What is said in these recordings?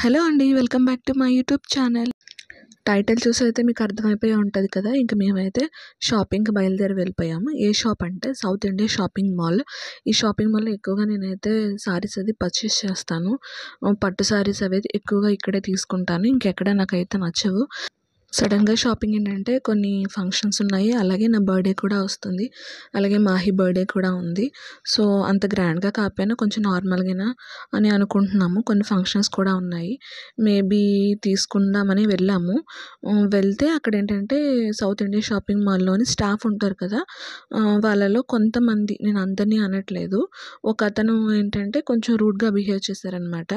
Hello అండి. Welcome back to my YouTube channel. Title చూసైతే మీకు అర్థమైపోయి ఉంటది కదా! ఇంక మేమైతే షాపింగ్‌కి బయలుదేరి వెళ్ళిపోయాము. ఏ షాప్ అంటే సౌత్ ఇండియా షాపింగ్ మాల్. ఈ షాపింగ్ మాల్‌లో ఎక్కువగా నేనైతే సారీస్ అది పర్చేస్ చేస్తాను. పట్టు సారీస్ అవి ఎక్కువగా ఇక్కడే తీసుకుంటాను. ఇంకెక్కడ నాకైతే నచ్చవు. సడన్‌గా షాపింగ్ ఏంటంటే కొన్ని ఫంక్షన్స్ ఉన్నాయి. అలాగే నా బర్త్‌డే కూడా వస్తుంది. అలాగే మాహి బర్త్‌డే కూడా ఉంది. సో, అంత గ్రాండ్‌గా కాకపోయినా కొంచెం నార్మల్‌గానా అని అనుకుంటున్నాము. కొన్ని ఫంక్షన్స్ కూడా ఉన్నాయి. మేబీ తీసుకుందామని వెళ్ళాము. వెళ్తే అక్కడేంటంటే సౌత్ ఇండియా షాపింగ్ మాల్‌లోని స్టాఫ్ ఉంటారు కదా! వాళ్ళలో కొంతమంది, నేను అందరిని అనట్లేదు. ఒకతను ఏంటంటే కొంచెం రూడ్‌గా బిహేవ్ చేశారనమాట.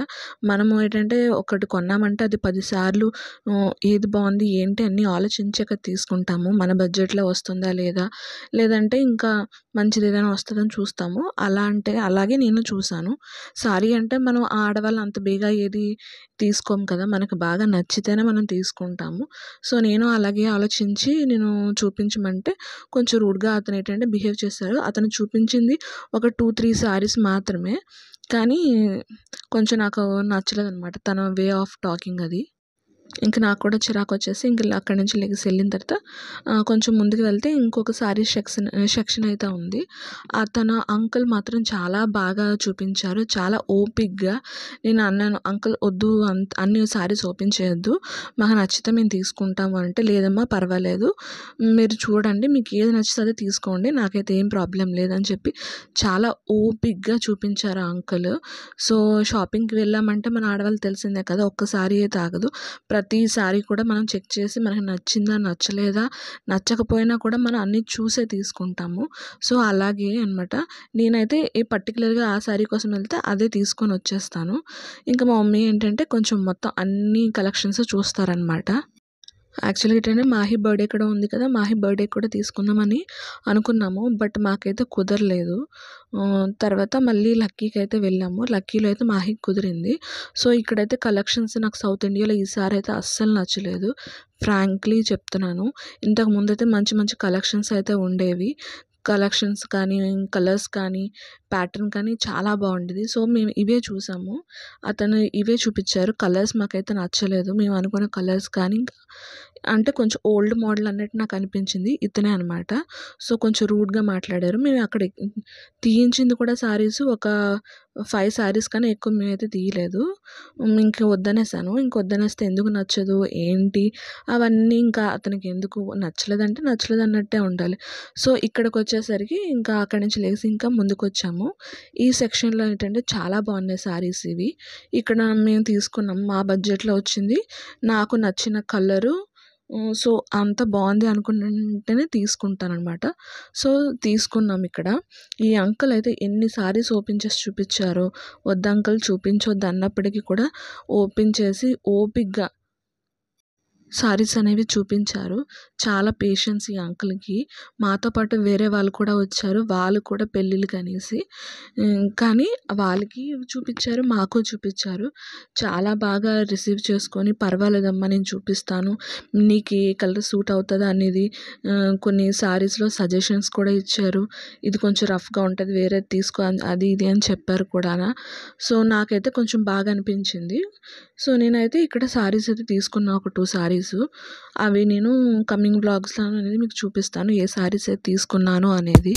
మనము ఏంటంటే ఒకటి కొన్నామంటే అది 10 సార్లు ఏది బాగుంది ఏంటి అన్నీ ఆలోచించాక తీసుకుంటాము. మన బడ్జెట్‌లో వస్తుందా లేదా? లేదంటే ఇంకా మంచిది ఏదైనా వస్తదని చూస్తాము. అలాగే నేను చూసాను. సారీ అంటే మనం ఆడవాళ్ళు అంత బేగా ఏది తీసుకోము కదా! మనకు బాగా నచ్చితేనే మనం తీసుకుంటాము. సో, నేను అలాగే ఆలోచించి నేను చూపించమంటే కొంచెం రూడ్‌గా అతను ఏంటంటే బిహేవ్ చేశారు. అతను చూపించింది ఒక 2, 3 సారీస్ మాత్రమే. కానీ కొంచెం నాకు నచ్చలేదనమాట తన వే ఆఫ్ టాకింగ్ అది. ఇంక నాకు కూడా చిరాకొచ్చేసి ఇంక అక్కడి నుంచి లెగిసి వెళ్ళిన తర్వాత కొంచెం ముందుకు వెళ్తే ఇంకొక సారీ సెక్షన్ అయితే ఉంది. అంకుల్ మాత్రం చాలా బాగా చూపించారు. చాలా ఓపికగా. నేను అన్నాను, "అంకుల్ వద్దు అన్ని సారీస్ ఓపెన్ చేయొద్దు. మాకు నచ్చితే మేము తీసుకుంటాము" అంటే, "లేదమ్మా పర్వాలేదు. మీరు చూడండి. మీకు ఏది నచ్చితే అదే తీసుకోండి. నాకైతే ఏం ప్రాబ్లం లేదని" చెప్పి చాలా ఓపికగా చూపించారు ఆ అంకుల్. సో, షాపింగ్‌కి వెళ్ళామంటే మన ఆడవాళ్ళకి తెలిసిందే కదా! ఒక్క సారీయే తాగదు. ప్రతిసారి కూడా మనం చెక్ చేసి మనకు నచ్చిందా నచ్చలేదా, నచ్చకపోయినా కూడా మనం అన్నీ చూసే తీసుకుంటాము. సో, అలాగే అనమాట. నేనైతే పర్టికులర్‌గా ఆ సారీ కోసం వెళ్తే అదే తీసుకొని వచ్చేస్తాను. ఇంకా మా మమ్మీ ఏంటంటే కొంచెం మొత్తం అన్ని కలెక్షన్స్ చూస్తారనమాట. యాక్చువల్‌గా ఏంటంటే మాహి బర్త్‌డే కూడా ఉంది కదా! మాహి బర్త్‌డేకి కూడా తీసుకుందామని అనుకున్నాము. బట్ మాకైతే కుదరలేదు. తర్వాత మళ్ళీ లక్కీకి అయితే వెళ్ళాము. లక్కీలో అయితే మాహికి కుదిరింది. సో, ఇక్కడైతే కలెక్షన్స్ నాకు సౌత్ ఇండియాలో ఈసారి అయితే అస్సలు నచ్చలేదు. ఫ్రాంక్లీ చెప్తున్నాను. ఇంతకు ముందైతే మంచి మంచి కలెక్షన్స్ అయితే ఉండేవి. కలెక్షన్స్ కానీ, కలర్స్ కానీ, ప్యాటర్న్ కానీ చాలా బాగుండేది. సో, మేము ఇవే చూసాము. అతను ఇవే చూపించారు. కలర్స్ మాకైతే నచ్చలేదు. మేము అనుకున్న కలర్స్ కానీ అంటే కొంచెం ఓల్డ్ మోడల్ అన్నట్టు నాకు అనిపించింది. ఇతనే అనమాట. సో, కొంచెం రూడ్‌గా మాట్లాడారు. మేము అక్కడ తీయించింది కూడా సారీస్ ఒక 5 సారీస్ కన్నా ఎక్కువ మేమైతే తీయలేదు. ఇంక వద్దనేసాను. వద్దనేస్తే ఎందుకు నచ్చదు ఏంటి అవన్నీ ఇంకా అతనికి ఎందుకు నచ్చలేదంటే నచ్చలేదన్నట్టే ఉండాలి. సో, ఇక్కడికొచ్చేసరికి ఇంకా అక్కడి నుంచి లేసి ఇంకా ముందుకొచ్చాము. ఈ సెక్షన్‌లో ఏంటంటే చాలా బాగున్నాయి సారీస్ ఇవి. ఇక్కడ మేము తీసుకున్నాం. మా బడ్జెట్‌లో వచ్చింది. నాకు నచ్చిన కలరు. సో, అంత బాగుంది అనుకుంటేనే తీసుకుంటాననమాట. సో, తీసుకున్నాం ఇక్కడ. ఈ అంకుల్ అయితే ఎన్ని సారీస్ ఓపెన్ చేసి చూపించారో, వద్దు అంకుల్ చూపించొద్దు అన్నప్పటికీ కూడా ఓపెన్ చేసి ఓపికగా సారీస్ అనేవి చూపించారు. చాలా పేషెన్స్ ఈ అంకుల్‌కి. మాతో పాటు వేరే వాళ్ళు కూడా వచ్చారు. వాళ్ళు కూడా పెళ్ళిళ్ళకనేసి. కానీ వాళ్ళకి చూపించారు, మాకు చూపించారు. చాలా బాగా రిసీవ్ చేసుకొని, "పర్వాలేదమ్మా నేను చూపిస్తాను. నీకు ఏ కలర్ సూట్ అవుతదా" అనేది కొన్ని సారీస్‌లో సజెషన్స్ కూడా ఇచ్చారు. "ఇది కొంచెం రఫ్‌గా ఉంటది. వేరేది తీసుకో" అది ఇది అని చెప్పారు కూడానా. సో, నాకైతే కొంచెం బాగా అనిపించింది. సో, నేనైతే ఇక్కడ సారీస్ అయితే తీసుకున్నా ఒక 2 సారీస్. అవి నేను కమింగ్ వ్లాగ్స్‌లో అనేది మీకు చూపిస్తాను. ఏ సారీస్ అయితే తీసుకున్నాను అనేది.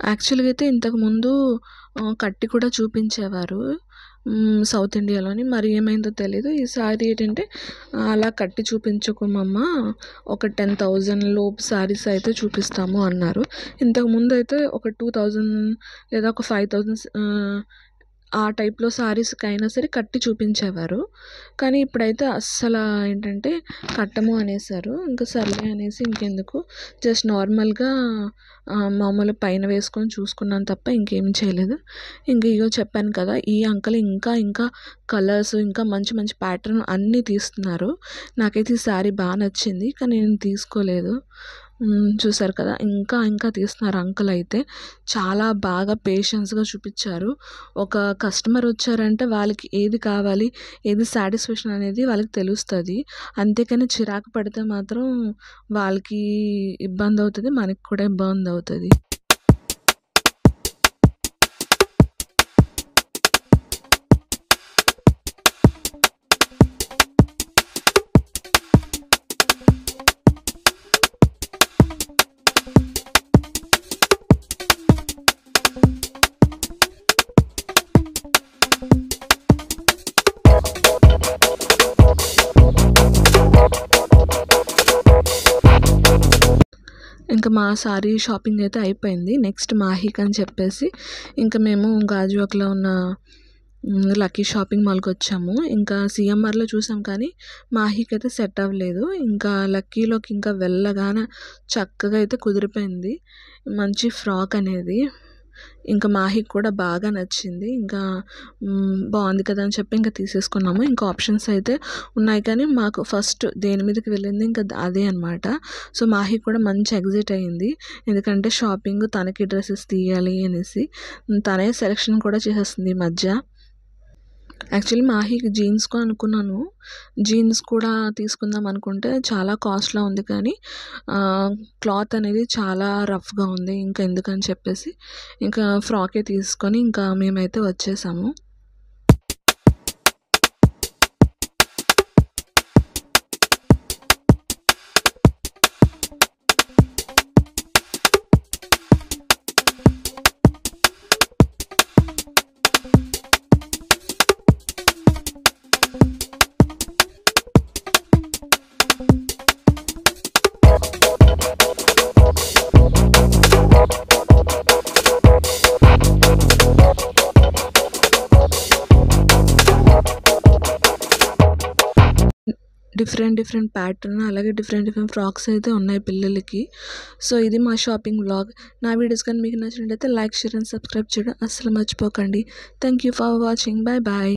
యాక్చువల్‌గా అయితే ఇంతకుముందు కట్టి కూడా చూపించేవారు సౌత్ ఇండియాలోని. మరి ఏమైందో తెలీదు. ఈసారి ఏంటంటే అలా కట్టి చూపించకు ఒక 10,000 లోపు శారీస్ అయితే చూపిస్తాము అన్నారు. ఇంతకుముందయితే ఒక 2,000 లేదా ఒక 5,000 ఆ టైప్‌లో శారీస్‌కైనా సరే కట్టి చూపించేవారు. కానీ ఇప్పుడైతే అస్సలా ఏంటంటే కట్టము అనేసారు. ఇంక సర్లే అనేసి ఇంకెందుకు జస్ట్ నార్మల్‌గా మామూలు పైన వేసుకొని చూసుకున్నాను తప్ప ఇంకేం చేయలేదు. ఇంక ఇగో చెప్పాను కదా! ఈ అంకుల్ ఇంకా కలర్స్ ఇంకా మంచి మంచి ప్యాటర్న్ అన్నీ తీస్తున్నారు. నాకైతే ఈ శారీ బా నచ్చింది. కానీ నేను తీసుకోలేదు. చూసారు కదా! ఇంకా తీస్తున్నారు అంకుల్ అయితే. చాలా బాగా పేషెన్స్‌గా చూపిచ్చారు. ఒక కస్టమర్ వచ్చారంటే వాళ్ళకి ఏది కావాలి, ఏది సాటిస్ఫాక్షన్ అనేది వాళ్ళకి తెలుస్తది. అంతేకాని చిరాకు పడితే మాత్రం వాళ్ళకి ఇబ్బందవుతది. మనకి కూడా ఇబ్బందవుతది. ఇంకా మా సారీ షాపింగ్ అయితే అయిపోయింది. నెక్స్ట్ మాహిక్ అని చెప్పేసి ఇంకా మేము గాజువాకలో ఉన్న లక్కీ షాపింగ్ మాల్‌కొచ్చాము. ఇంకా సీఎంఆర్‌లో చూసాం కానీ మాహిక్ అయితే సెట్ అవ్వలేదు. ఇంకా లక్కీలోకి ఇంకా వెళ్ళగానే చక్కగా అయితే కుదిరిపోయింది. మంచి ఫ్రాక్ అనేది. ఇంకా మాహికి కూడా బాగా నచ్చింది. ఇంకా బాగుంది కదా అని చెప్పి ఇంకా తీసేసుకున్నాము. ఇంకా ఆప్షన్స్ అయితే ఉన్నాయి కానీ మాకు ఫస్ట్ దేని మీదకి వెళ్ళింది ఇంకా అదే అనమాట. సో మాహికి కూడా మంచి ఎగ్జైట్ అయ్యింది. ఎందుకంటే షాపింగ్ తనకి డ్రెస్సెస్ తీయాలి అనేసి తనే సెలెక్షన్ కూడా చేసేస్తుంది ఈ మధ్య. యాక్చువల్లీ మాహికి జీన్స్‌కో అనుకున్నాను. జీన్స్ కూడా తీసుకుందాం అనుకుంటే చాలా కాస్ట్‌లా ఉంది కానీ క్లాత్ అనేది చాలా రఫ్‌గా ఉంది. ఇంకా ఎందుకని చెప్పేసి ఇంకా ఫ్రాకే తీసుకొని ఇంకా మేమైతే వచ్చేసాము. డిఫరెంట్ ప్యాటర్న్ అలాగే డిఫరెంట్ ఫ్రాక్స్ అయితే ఉన్నాయి పిల్లలకి. సో ఇది మా షాపింగ్ వ్లాగ్. నా వీడియోస్ కానీ మీకు నచ్చినట్లయితే లైక్, షేర్ అండ్ సబ్స్క్రైబ్ చేయడం అస్సలు మర్చిపోకండి. Thank you for watching. Bye.